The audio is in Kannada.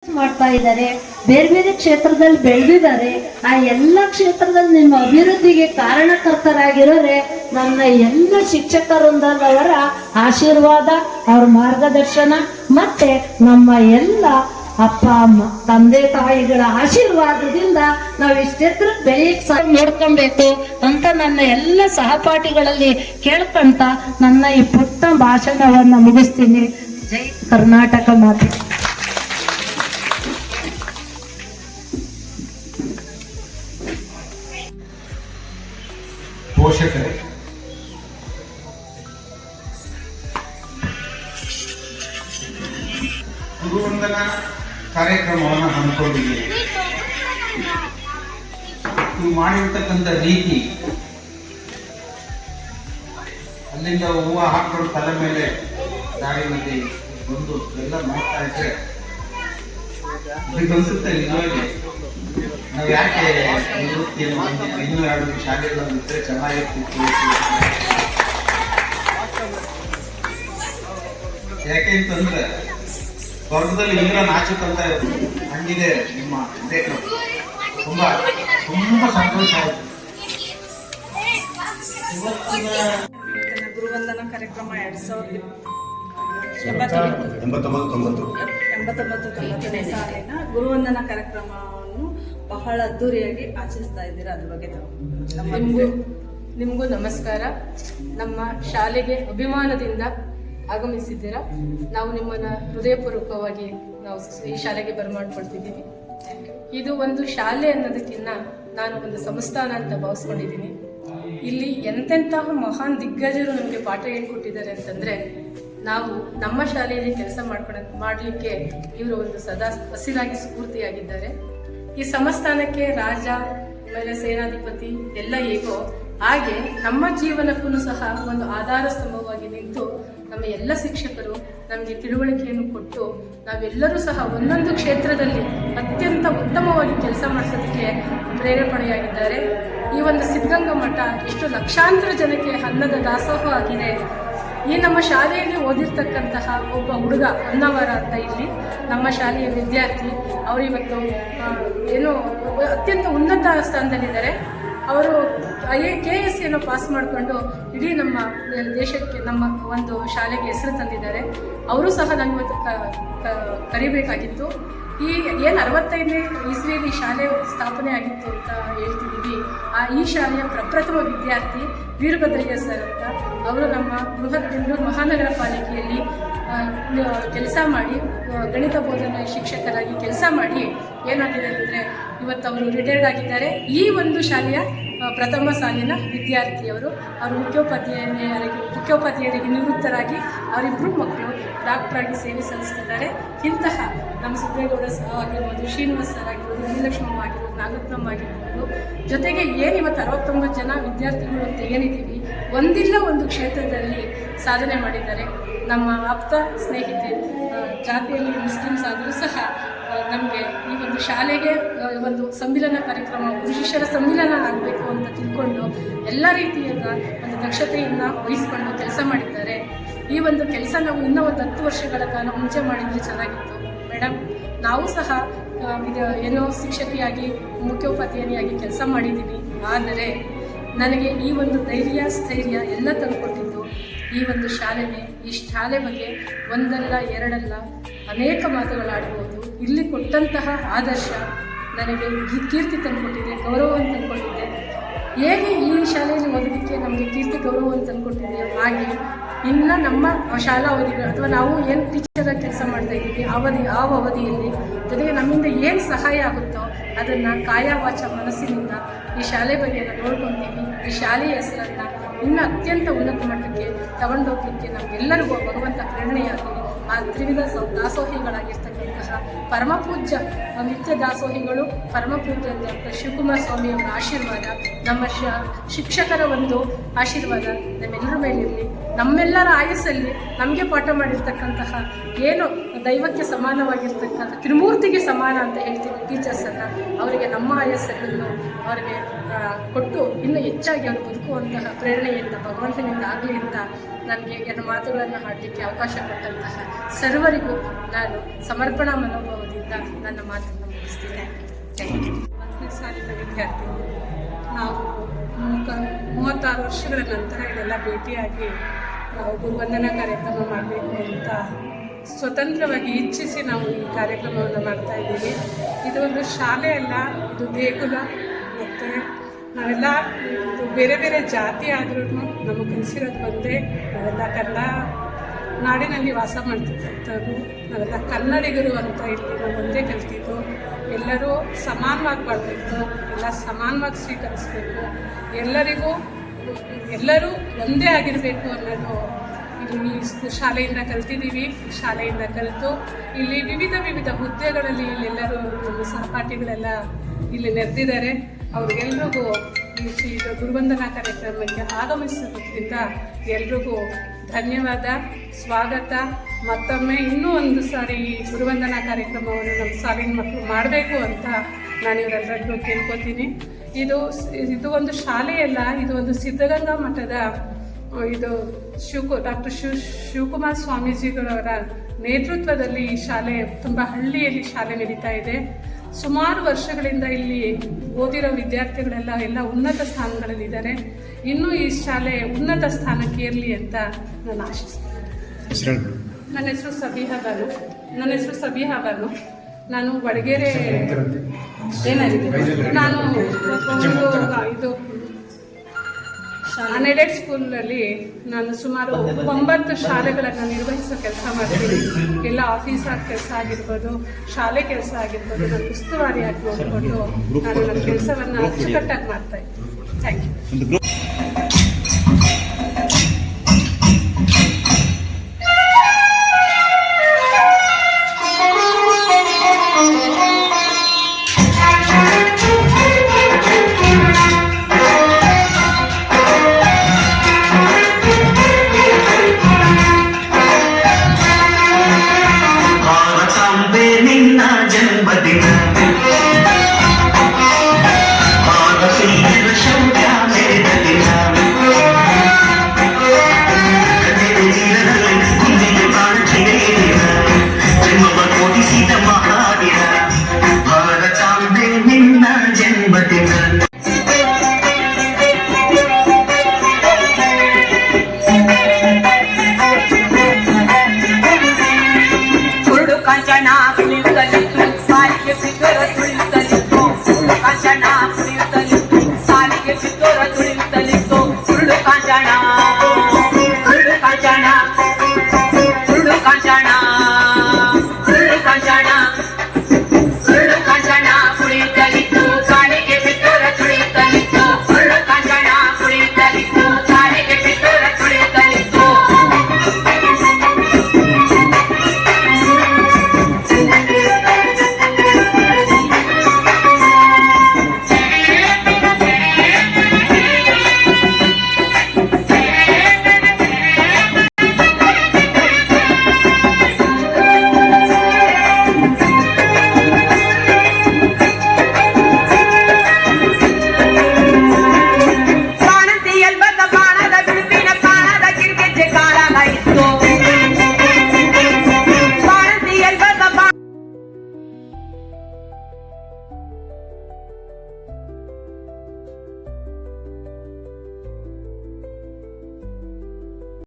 ಮಾಡ್ತಾ ಇದ್ದಾರೆ, ಬೇರೆ ಬೇರೆ ಕ್ಷೇತ್ರದಲ್ಲಿ ಬೆಳೆದಿದ್ದಾರೆ. ಆ ಎಲ್ಲ ಕ್ಷೇತ್ರದಲ್ಲಿ ನಿಮ್ಮ ಅಭಿವೃದ್ಧಿಗೆ ಕಾರಣಕರ್ತರಾಗಿರೋರೆ ನನ್ನ ಎಲ್ಲ ಶಿಕ್ಷಕರೊಂದವರ ಆಶೀರ್ವಾದ, ಅವ್ರ ಮಾರ್ಗದರ್ಶನ, ಮತ್ತೆ ನಮ್ಮ ಎಲ್ಲ ಅಪ್ಪ ಅಮ್ಮ ತಂದೆ ತಾಯಿಗಳ ಆಶೀರ್ವಾದದಿಂದ ನಾವು ಇಷ್ಟೆತ್ರ ಬೆಳೆಯಕ್ಕೆ ನೋಡ್ಕೊಬೇಕು ಅಂತ ನನ್ನ ಎಲ್ಲ ಸಹಪಾಠಿಗಳಲ್ಲಿ ಕೇಳ್ಕೊಂತ ನನ್ನ ಈ ಪುಟ್ಟ ಭಾಷಣವನ್ನ ಮುಗಿಸ್ತೀನಿ. ಜೈ ಕರ್ನಾಟಕ ಮಾತೆ. ಪೋಷಕರೇ, ಗುರುವಂದನಾ ಕಾರ್ಯಕ್ರಮವನ್ನು ಹಮ್ಮಿಕೊಂಡಿದ್ದೀವಿ. ನೀವು ಮಾಡಿರ್ತಕ್ಕಂಥ ರೀತಿ, ಅಲ್ಲಿಂದ ಹೂವು ಹಾಕೊಂಡು ತಲೆ ಮೇಲೆ ದಾರಿನಲ್ಲಿ ಬಂದು ಎಲ್ಲ ಮಾಡ್ತಾ ಇದ್ರೆ ಅನ್ಸುತ್ತೆ ನಿಜವಾಗಿ ನಾವು ಯಾಕೆ ನಿವೃತ್ತಿಯನ್ನು ಇನ್ನೂ 2 ಶಾಲೆಗಳಂದಿದ್ರೆ ಚೆನ್ನಾಗಿರ್ತಿತ್ತು. ಯಾಕೆ ಅಂತಂದ್ರೆ ಸ್ವರ್ಗದಲ್ಲಿ ಇಂದ್ರ ನಾಚುತ್ತಂತ ಹಂಗಿದೆ ನಿಮ್ಮ ಕಾರ್ಯಕ್ರಮ. ತುಂಬಾ ತುಂಬಾ ಸಂತೋಷ ಆಯಿತು. ಗುರುವಂದನಾ ಕಾರ್ಯಕ್ರಮ 1989-90ನೇ ಸಾಲಿನ ಗುರುವಂದನಾ ಕಾರ್ಯಕ್ರಮವನ್ನು ಬಹಳ ಅದ್ದೂರಿಯಾಗಿ ಆಚರಿಸ್ತಾ ಇದ್ದೀರಾ. ಅದ್ರ ಬಗ್ಗೆ ನಿಮಗೂ ನಮಸ್ಕಾರ. ನಮ್ಮ ಶಾಲೆಗೆ ಅಭಿಮಾನದಿಂದ ಆಗಮಿಸಿದ್ದೀರಾ. ನಾವು ನಿಮ್ಮನ್ನ ಹೃದಯಪೂರ್ವಕವಾಗಿ ನಾವು ಈ ಶಾಲೆಗೆ ಬರಮಾಡ್ಕೊಳ್ತಿದ್ದೀವಿ. ಇದು ಒಂದು ಶಾಲೆ ಅನ್ನೋದಕ್ಕಿಂತ ನಾನು ಒಂದು ಸಂಸ್ಥಾನ ಅಂತ ಭಾವಿಸ್ಕೊಂಡಿದ್ದೀನಿ. ಇಲ್ಲಿ ಎಂತೆಂತಹ ಮಹಾನ್ ದಿಗ್ಗಜರು ನಮಗೆ ಪಾಠ ಹೇಳ್ಕೊಟ್ಟಿದ್ದಾರೆ ಅಂತಂದ್ರೆ, ನಾವು ನಮ್ಮ ಶಾಲೆಯಲ್ಲಿ ಕೆಲಸ ಮಾಡಲಿಕ್ಕೆ ಇವರು ಒಂದು ಸದಾ ಹಸಿರಾಗಿ ಸ್ಫೂರ್ತಿಯಾಗಿದ್ದಾರೆ. ಈ ಸಂಸ್ಥಾನಕ್ಕೆ ರಾಜ ಆಮೇಲೆ ಸೇನಾಧಿಪತಿ ಎಲ್ಲ ಹೇಗೋ ಹಾಗೆ ನಮ್ಮ ಜೀವನಕ್ಕೂ ಸಹ ಒಂದು ಆಧಾರ ಸ್ತಂಭವಾಗಿ ನಿಂತು ನಮ್ಮ ಎಲ್ಲ ಶಿಕ್ಷಕರು ನಮಗೆ ತಿಳುವಳಿಕೆಯನ್ನು ಕೊಟ್ಟು ನಾವೆಲ್ಲರೂ ಸಹ ಒಂದೊಂದು ಕ್ಷೇತ್ರದಲ್ಲಿ ಅತ್ಯಂತ ಉತ್ತಮವಾಗಿ ಕೆಲಸ ಮಾಡಿಸೋದಕ್ಕೆ ಪ್ರೇರೇಪಣೆಯಾಗಿದ್ದಾರೆ. ಈ ಒಂದು ಸಿದ್ಧಗಂಗಾ ಮಠ ಎಷ್ಟು ಲಕ್ಷಾಂತರ ಜನಕ್ಕೆ ಅನ್ನದ ದಾಸೋಹ ಆಗಿದೆ. ಈ ನಮ್ಮ ಶಾಲೆಯಲ್ಲಿ ಓದಿರ್ತಕ್ಕಂತಹ ಒಬ್ಬ ಹುಡುಗ ಹೊನ್ನವರ ಅಂತ ಇಲ್ಲಿ ನಮ್ಮ ಶಾಲೆಯ ವಿದ್ಯಾರ್ಥಿ, ಅವರು ಇವತ್ತು ಏನೋ ಅತ್ಯಂತ ಉನ್ನತ ಸ್ಥಾನದಲ್ಲಿದ್ದಾರೆ. ಅವರು KSC ಪಾಸ್ ಮಾಡಿಕೊಂಡು ಇಡೀ ನಮ್ಮ ದೇಶಕ್ಕೆ ನಮ್ಮ ಒಂದು ಶಾಲೆಗೆ ಹೆಸರು ತಂದಿದ್ದಾರೆ. ಅವರು ಸಹ ನಾನು ಇವತ್ತು ಕರಿಬೇಕಾಗಿತ್ತು. ಈ ಏನು 65ನೇ ಇಸ್ವಿಯಲ್ಲಿ ಶಾಲೆ ಸ್ಥಾಪನೆ ಆಗಿತ್ತು ಅಂತ ಹೇಳ್ತಿದ್ದೀವಿ. ಈ ಶಾಲೆಯ ಪ್ರಪ್ರಥಮ ವಿದ್ಯಾರ್ಥಿ ವೀರಭದ್ರಯ್ಯ ಸರ್ ಅಂತ, ಅವರು ನಮ್ಮ ಬೃಹತ್ ಬೆಂಗಳೂರು ಮಹಾನಗರ ಪಾಲಿಕೆಯಲ್ಲಿ ಕೆಲಸ ಮಾಡಿ ಗಣಿತ ಬೋಧನಾ ಶಿಕ್ಷಕರಾಗಿ ಕೆಲಸ ಮಾಡಿ ಏನಾಗಿದೆ ಅಂದರೆ ಇವತ್ತು ಅವರು ರಿಟೈರ್ಡ್ ಆಗಿದ್ದಾರೆ. ಈ ಒಂದು ಶಾಲೆಯ ಪ್ರಥಮ ಸಾಲಿನ ವಿದ್ಯಾರ್ಥಿಯವರು. ಅವರು ಮುಖ್ಯೋಪಾಧ್ಯಾಯರಿಗೆ ನಿವೃತ್ತರಾಗಿ ಅವರಿಬ್ಬರು ಮಕ್ಕಳು ಡಾಕ್ಟರಾಗಿ ಸೇವೆ ಸಲ್ಲಿಸ್ತಿದ್ದಾರೆ. ಇಂತಹ ನಮ್ಮ ಸುಬ್ಬೇಗೌಡ ಆಗಿರ್ಬೋದು, ಶ್ರೀನಿವಾಸ್ ಸರ್ ಆಗಿರ್ಬೋದು, ನೀಲಕ್ಷ್ಮಮ್ಮ ಆಗಿರ್ಬೋದು, ನಾಗರತ್ನಮ್ಮ ಆಗಿರ್ಬೋದು, ಜೊತೆಗೆ ಏನು ಇವತ್ತು 69 ಜನ ವಿದ್ಯಾರ್ಥಿಗಳು ಅಂತ ಏನಿದ್ದೀವಿ, ಒಂದಿಲ್ಲ ಒಂದು ಕ್ಷೇತ್ರದಲ್ಲಿ ಸಾಧನೆ ಮಾಡಿದ್ದಾರೆ. ನಮ್ಮ ಆಪ್ತ ಸ್ನೇಹಿತೆ ಜಾತಿಯಲ್ಲಿ ಮುಸ್ಲಿಮ್ಸ್ ಆದರೂ ಸಹ ನಮಗೆ ಈ ಒಂದು ಶಾಲೆಗೆ ಒಂದು ಸಮ್ಮಿಲನ ಕಾರ್ಯಕ್ರಮ, ಗುರು ಶಿಷ್ಯರ ಸಮ್ಮಿಲನ ಆಗಬೇಕು ಅಂತ ತಿಳ್ಕೊಂಡು ಎಲ್ಲ ರೀತಿಯಾದ ಒಂದು ದಕ್ಷತೆಯನ್ನು ವಹಿಸಿಕೊಂಡು ಕೆಲಸ ಮಾಡಿದ್ದಾರೆ. ಈ ಒಂದು ಕೆಲಸ ನಾವು ಇನ್ನೂ ಒಂದು 10 ವರ್ಷಗಳ ಕಾಲ ಮುಂಚೆ ಮಾಡಿದರೆ ಚೆನ್ನಾಗಿತ್ತು ಮೇಡಮ್. ನಾವು ಸಹ ಏನೋ ಶಿಕ್ಷಕಿಯಾಗಿ ಮುಖ್ಯೋಪಾಧ್ಯಾಯಿನಿಯಾಗಿ ಕೆಲಸ ಮಾಡಿದ್ದೀನಿ. ಆದರೆ ನನಗೆ ಈ ಒಂದು ಧೈರ್ಯ ಸ್ಥೈರ್ಯ ಎಲ್ಲ ತಂದುಕೊಟ್ಟಿದ್ದು ಈ ಒಂದು ಶಾಲೆನೇ. ಈ ಶಾಲೆ ಬಗ್ಗೆ ಒಂದಲ್ಲ ಎರಡಲ್ಲ ಅನೇಕ ಮಾತುಗಳಾಡ್ಬೋದು. ಇಲ್ಲಿ ಕೊಟ್ಟಂತಹ ಆದರ್ಶ ನನಗೆ ಕೀರ್ತಿ ತಂದುಕೊಟ್ಟಿದೆ, ಗೌರವವನ್ನು ತಂದುಕೊಟ್ಟಿದೆ. ಹೇಗೆ ಈ ಶಾಲೆಯಲ್ಲಿ ಓದೋದಕ್ಕೆ ನಮಗೆ ಕೀರ್ತಿ ಗೌರವವನ್ನು ತಂದುಕೊಟ್ಟಿದೆ, ಹಾಗೆ ಇನ್ನು ನಮ್ಮ ಶಾಲಾ ಅವಧಿಗಳು ಅಥವಾ ನಾವು ಏನು ಟೀಚರಾಗಿ ಕೆಲಸ ಮಾಡ್ತಾ ಇದ್ದೀವಿ ಆ ಅವಧಿಯಲ್ಲಿ ಜೊತೆಗೆ ನಮ್ಮಿಂದ ಏನು ಸಹಾಯ ಆಗುತ್ತೋ ಅದನ್ನು ಕಾಯ ವಾಚ ಮನಸ್ಸಿನಿಂದ ಈ ಶಾಲೆ ಬಗ್ಗೆ ನೋಡ್ಕೊತೀವಿ. ಈ ಶಾಲೆಯ ಹೆಸರನ್ನು ಇನ್ನೂ ಅತ್ಯಂತ ಉನ್ನತ ಮಟ್ಟಕ್ಕೆ ತಗೊಂಡೋಗ್ಲಿಕ್ಕೆ ನಮಗೆಲ್ಲರಿಗೂ ಭಗವಂತ ಪ್ರೇರಣೆಯಾಗಲಿ. ಆ ತ್ರಿವಿಧ ದಾಸೋಹಿಗಳಾಗಿರ್ತಕ್ಕಂತಹ ಪರಮಪೂಜ್ಯ ನಿತ್ಯ ದಾಸೋಹಿಗಳು ಪರಮಪೂಜ್ಯ ಶಿವಕುಮಾರ ಸ್ವಾಮಿಯವರ ಆಶೀರ್ವಾದ, ನಮ್ಮ ಶಿಕ್ಷಕರ ಒಂದು ಆಶೀರ್ವಾದ ನಮ್ಮೆಲ್ಲರ ಮೇಲಿರಲಿ. ನಮ್ಮೆಲ್ಲರ ಆಯಸ್ಸಲ್ಲಿ ನಮಗೆ ಪಾಠ ಮಾಡಿರ್ತಕ್ಕಂತಹ ಏನು ದೈವಕ್ಕೆ ಸಮಾನವಾಗಿರ್ತಕ್ಕಂಥ ತ್ರಿಮೂರ್ತಿಗೆ ಸಮಾನ ಅಂತ ಹೇಳ್ತೀವಿ ಟೀಚರ್ಸನ್ನು, ಅವರಿಗೆ ನಮ್ಮ ಆಯಸ್ಸನ್ನು ಅವರಿಗೆ ಕೊಟ್ಟು ಇನ್ನೂ ಹೆಚ್ಚಾಗಿ ಅವರು ಬದುಕುವಂತಹ ಪ್ರೇರಣೆಯಿಂದ ಭಗವಂತನಿಂದ ಆಗಲಿ ಅಂತ ನನಗೆ 2 ಮಾತುಗಳನ್ನು ಹಾಡಲಿಕ್ಕೆ ಅವಕಾಶ ಕೊಟ್ಟಂತಹ ಸರ್ವರಿಗೂ ನಾನು ಸಮರ್ಪಣಾ ಮನೋಭಾವದಿಂದ ಹೇಳ್ತಾ ನನ್ನ ಮಾತನ್ನು ಮುಗಿಸ್ತೀನಿ. ಮೊದಲನೇ ಸಾಲಿನ ವಿದ್ಯಾರ್ಥಿಗಳು ನಾವು 36 ವರ್ಷಗಳ ನಂತರ ಇದೆಲ್ಲ ಭೇಟಿಯಾಗಿ ನಾವು ಗುರುವಂದನಾ ಕಾರ್ಯಕ್ರಮ ಮಾಡಬೇಕು ಅಂತ ಸ್ವತಂತ್ರವಾಗಿ ಇಚ್ಛಿಸಿ ನಾವು ಈ ಕಾರ್ಯಕ್ರಮವನ್ನು ಮಾಡ್ತಾ ಇದ್ದೀವಿ. ಇದು ಒಂದು ಶಾಲೆ ಅಲ್ಲ, ಇದು ದೇಗುಲ. ಮತ್ತು ನಾವೆಲ್ಲ ಇದು ಬೇರೆ ಬೇರೆ ಜಾತಿ ಆದ್ರೂ ನಮಗೆ ಕಲಿಸಿರೋದು ಒಂದೇ. ನಾವೆಲ್ಲ ಕನ್ನಡ ನಾಡಿನಲ್ಲಿ ವಾಸ ಮಾಡ್ತಿರ್ತದ್ದು, ನಾವೆಲ್ಲ ಕನ್ನಡಿಗರು ಅಂತ ಇಲ್ಲಿ ನಾವು ಒಂದೇ ಕಲ್ತಿದ್ದು. ಎಲ್ಲರೂ ಸಮಾನವಾಗಿ ಬಾಳಬೇಕು, ಎಲ್ಲ ಸಮಾನವಾಗಿ ಸ್ವೀಕರಿಸಬೇಕು, ಎಲ್ಲರೂ ಒಂದೇ ಆಗಿರಬೇಕು ಅನ್ನೋದು ಇಲ್ಲಿ ಈ ಶಾಲೆಯಿಂದ ಕಲ್ತಿದ್ದೀವಿ. ಈ ಶಾಲೆಯಿಂದ ಕಲಿತು ಇಲ್ಲಿ ವಿವಿಧ ಹುದ್ದೆಗಳಲ್ಲಿ ಇಲ್ಲೆಲ್ಲರೂ ನಮ್ಮ ಸಹಪಾಠಿಗಳೆಲ್ಲ ಇಲ್ಲಿ ನೆರೆದಿದ್ದಾರೆ. ಅವ್ರಿಗೆಲ್ರಿಗೂ ಇದು ಗುರುವಂದನಾ ಕಾರ್ಯಕ್ರಮಕ್ಕೆ ಆಗಮಿಸೋದ್ರಿಂದ ಎಲ್ರಿಗೂ ಧನ್ಯವಾದ, ಸ್ವಾಗತ. ಮತ್ತೊಮ್ಮೆ ಇನ್ನೂ ಒಂದು ಸಾರಿ ಈ ಗುರುವಂದನಾ ಕಾರ್ಯಕ್ರಮವನ್ನು ನಮ್ಮ ಶಾಲಿನ ಮಕ್ಕಳು ಮಾಡಬೇಕು ಅಂತ ನಾನು ಇವರೆಲ್ಲರಿಗೂ ಕೇಳ್ಕೊತೀನಿ. ಇದು ಒಂದು ಶಾಲೆಯಲ್ಲ, ಇದು ಒಂದು ಸಿದ್ಧಗಂಗಾ ಮಠದ ಇದು ಡಾಕ್ಟರ್ ಶಿವಕುಮಾರ್ ಸ್ವಾಮೀಜಿಗಳವರ ನೇತೃತ್ವದಲ್ಲಿ ಈ ಶಾಲೆ ತುಂಬ ಹಳ್ಳಿಯಲ್ಲಿ ಶಾಲೆ ನಡೀತಾ ಇದೆ. ಸುಮಾರು ವರ್ಷಗಳಿಂದ ಇಲ್ಲಿ ಓದಿರೋ ವಿದ್ಯಾರ್ಥಿಗಳೆಲ್ಲ ಉನ್ನತ ಸ್ಥಾನಗಳಲ್ಲಿದ್ದಾರೆ. ಇನ್ನೂ ಈ ಶಾಲೆ ಉನ್ನತ ಸ್ಥಾನಕ್ಕೆ ಇರಲಿ ಅಂತ ನಾನು ಆಶಿಸ್ತೇನೆ. ನನ್ನ ಹೆಸರು ಸಬಿಹಾ ಬಾನು. ನಾನು ವಡಗೇರೆ ನಾನು ಇದು ಅನ್ಎಡೆಡ್ ಸ್ಕೂಲಲ್ಲಿ ನಾನು ಸುಮಾರು 9 ಶಾಲೆಗಳನ್ನು ನಿರ್ವಹಿಸೋ ಕೆಲಸ ಮಾಡ್ತೀನಿ. ಎಲ್ಲ ಆಫೀಸರ್ ಕೆಲಸ ಆಗಿರ್ಬೋದು, ಶಾಲೆ ಕೆಲಸ ಆಗಿರ್ಬೋದು, ನಾನು ಉಸ್ತುವಾರಿಯಾಗಿ ನೋಡಿಕೊಂಡು ನಾನು ನನ್ನ ಕೆಲಸವನ್ನು ಅಚ್ಚುಕಟ್ಟಾಗಿ ಮಾಡ್ತಾ ಇದ್ದೀನಿ. Thank you. ನಿನ್ನ ಜನ್ಮದಿನ